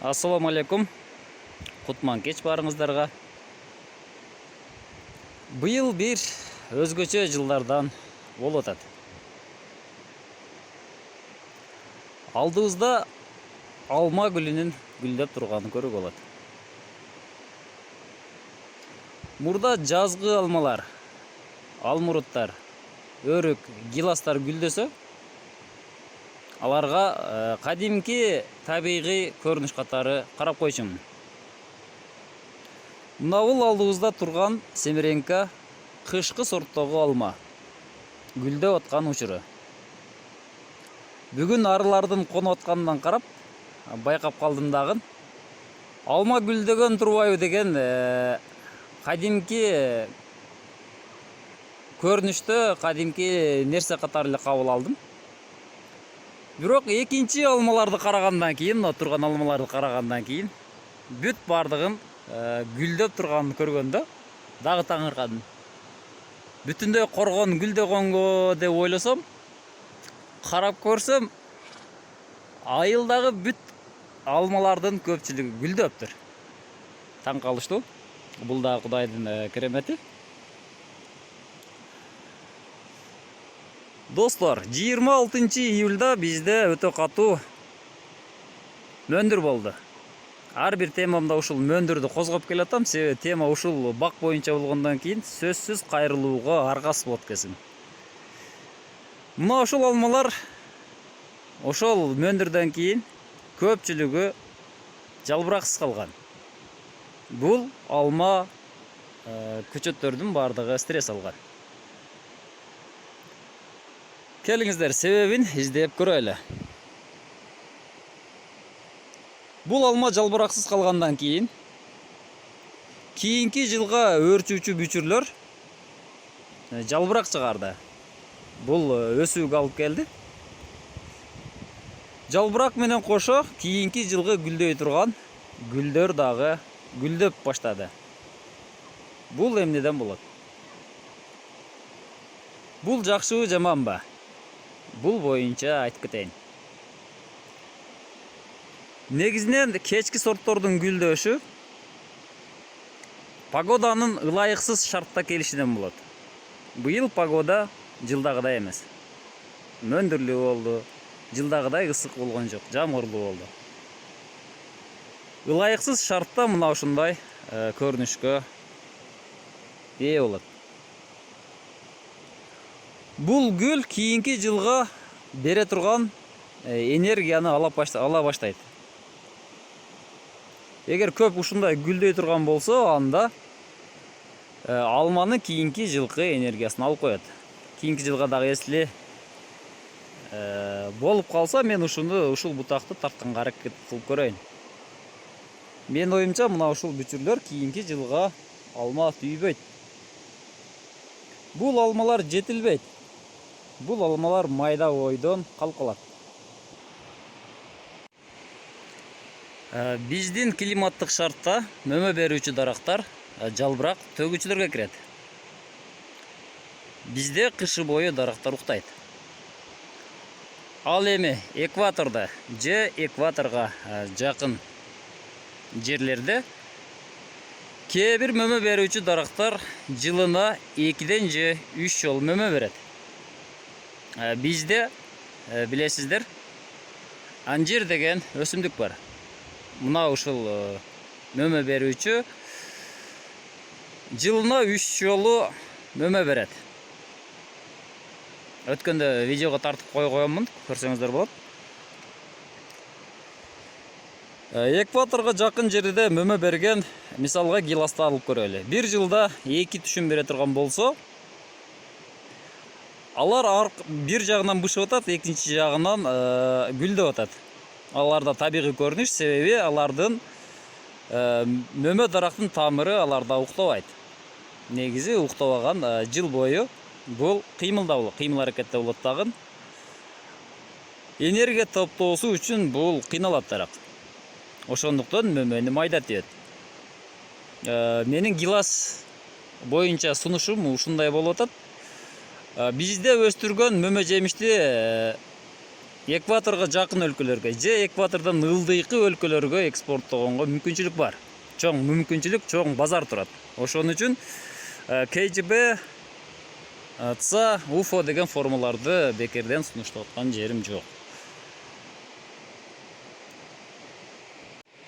Ассаламу алейкум. Кутман кеч барыңыздарга. Быйыл бир өзгөчө жылдардан болуп атат. Алдыбызда алма гүлүнүн гүлдөп турганын көрүүгө болот. Мурда жазгы алмалар, алмуруттар, өрүк, гиластар гүлдөсө, аларга кадимки табигый көрүнүш катары карап койчумун. Мына бул алдыбызда турган семеренка кышкы сорттогу алма гүлдөп аткан учуру. Бүгүн арылардын конуп атканынан карап байкап калдым дагы. Алма гүлдөгөн турбайбы деген кадимки көрүнүштө кадимки нерсе катары эле кабыл алдым. Бирок экинчи алмаларды карагандан кийин, мына турган алмаларды карагандан кийин бүт бардыгын гүлдөп турганын көргөндө дагы таңыркадым. Бүтүндөй коргон гүлдөгөнгө деп ойлосом, карап көрсөм, айылдагы бүт алмалардын көпчүлүгү гүлдөптүр. Таң калыштуу. Бул да Кудайдын керемети. Достор, 26 июлда бизде өтө катуу мөндүр болду. Ар бир темамда ушул мөндүрдү козгоп келатам, себеби тема ушул бак боюнча болгондон кийин сөзсүз кайрылууга аргасыз болот экенсиң. Мына ушул алмалар ошол мөндүрдөн кийин көпчүлүгү жалбыраксыз калган. Бул алма көчөттөрдүн бардыгы стресс алган. Келиңиздер, себебин издеп көрөлү. Бул алма жалбыраксыз калгандан кийин кийинки жылга өөрчүүчү бүчүрлөр жалбырак чыгарды. Бул өсүүгө алып келди. Жалбырак менен кошо кийинки жылгы гүлдөй турган гүлдөр дагы гүлдөп баштады. Бул эмнеден болот? Бул жакшыбы, жаманбы? Бул боюнча айтып кетейин. Негизинен кечки сорттордун гүлдөшү погоданын ылайыксыз шартта келишинен болот. Быйыл погода жылдагыдай эмес. Мөндүрлүү болду, жылдагыдай ысык болгон жок, жамгырлуу болду. Ылайыксыз шартта мына ушундай көрүнүшкө ээ болот. Бул гүл кийинки жылга бере турган энергияны ала баштайт. Эгер көп ушундай гүлдөй турган болсо, анда алманы кийинки жылкы энергиясын алып коет. Кийинки жылга дагы эсли болуп калса, мен ушул бутакты тартканга аракет кылып көрөйүн. Мен оюмча, мына ушул бүчүрлөр кийинки жылга алма түйбөйт. Бул алмалар жетилбейт. Бул алмалар майда ойдон калып калат. Биздин климаттык шартта мөмө берүүчү дарактар жалбырак төгүүчүлөргө кирет. Бизде кышы бою дарактар уктайт. Ал эми экватордо же экваторго жакын жерлерде кээ бир мөмө берүүчү дарактар жылына 2 же 3 жолу мөмө берет. Бизде билесиздер, анжир деген өсүмдүк бар. Мына ушул мөмө берүүчү жылына 3 жолу мөмө берет. Өткөндө видеого тартып койгонмун, көрсөңүздөр болот. Экваторго жакын жерде мөмө берген, мисалга гиласты алып көрөлү. Бир жылда 2 түшүм бере турган болсо, алар бир жагынан бышып атат, экинчи жагынан гүлдөп атат. Аларда табигый көрүнүш, себеби алардын мөмө дарактын тамыры аларда уктабайт. Негизи уктабаган жыл бою бул кыймыл аракетте болот дагы. Энергия топтоосу үчүн бул кыйналат дарак. Ошондуктан мөмөнү майдатып. Менин гилас боюнча сунушум ушундай болуп атат. Бизде өстүргөн мөмө жемишти экваторго жакын өлкөлөргө же экватордон ылдыйкы өлкөлөргө экспорттогонго мүмкүнчүлүк бар. Чоң мүмкүнчүлүк, чоң базар турат. Ошон үчүн КГБ, ЦА, УФО деген формаларды бекерден сунуштап аткан жерим жок.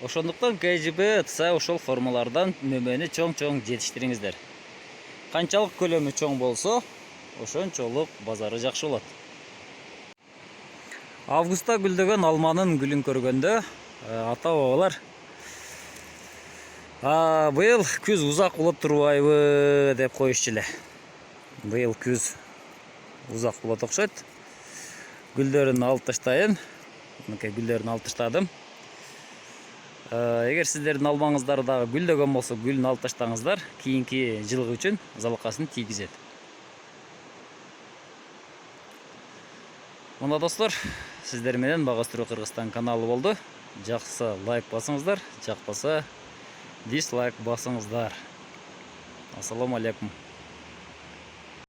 Ошондуктан КГБ, ЦА ошол формалардан нөмөнү чоң-чоң жетиштириңиздер. Канчалык көлөмү чоң болсо, ошончолук базары жакшы болот. Августта гүлдөгөн алманын гүлүн көргөндө ата-бабалар быйыл күз узак болот турбайбы деп коюшчу эле. Быйыл күз узак болот окшойт. Гүлдөрүн алып таштайын. Мынакей гүлдөрүн алып таштадым. Эгер сиздердин алмаңыздар дагы гүлдөгөн болсо, гүлүн алып таштаңыздар. Кийинки жылгы үчүн залыкасын тийгизет. Мына достор, сиздер менен Бага Өстүрүү Кыргызстан каналы болду. Жакса лайк басыңыздар, жакпаса дизлайк басыңыздар. Ассаламу алейкум.